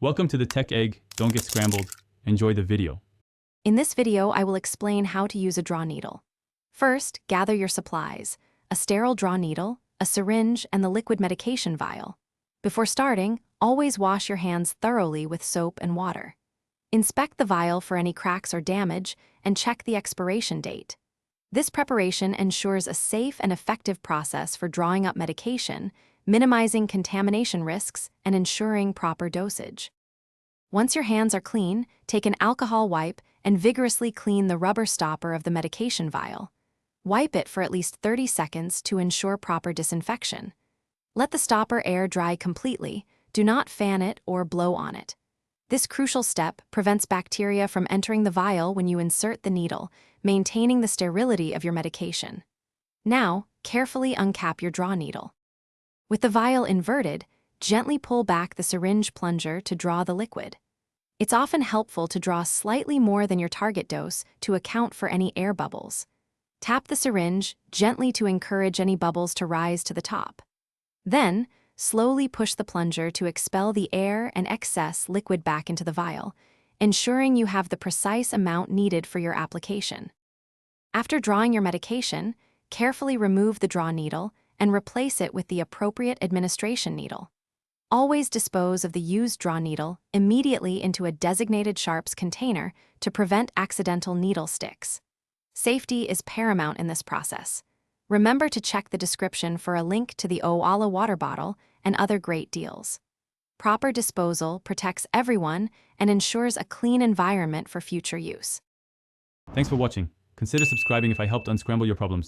Welcome to the Tech Egg. Don't get scrambled. Enjoy the video. In this video, I will explain how to use a draw needle. First, gather your supplies: a sterile draw needle, a syringe, and the liquid medication vial. Before starting, always wash your hands thoroughly with soap and water. Inspect the vial for any cracks or damage and check the expiration date. This preparation ensures a safe and effective process for drawing up medication, minimizing contamination risks and ensuring proper dosage. Once your hands are clean, take an alcohol wipe and vigorously clean the rubber stopper of the medication vial. Wipe it for at least 30 seconds to ensure proper disinfection. Let the stopper air dry completely. Do not fan it or blow on it. This crucial step prevents bacteria from entering the vial when you insert the needle, maintaining the sterility of your medication. Now, carefully uncap your draw needle. With the vial inverted, gently pull back the syringe plunger to draw the liquid. It's often helpful to draw slightly more than your target dose to account for any air bubbles. Tap the syringe gently to encourage any bubbles to rise to the top. Then, slowly push the plunger to expel the air and excess liquid back into the vial, ensuring you have the precise amount needed for your application. After drawing your medication, carefully remove the draw needle and replace it with the appropriate administration needle. Always dispose of the used draw needle immediately into a designated sharps container to prevent accidental needle sticks. Safety is paramount in this process. Remember to check the description for a link to the Owala water bottle and other great deals. Proper disposal protects everyone and ensures a clean environment for future use. Thanks for watching. Consider subscribing if I helped unscramble your problems.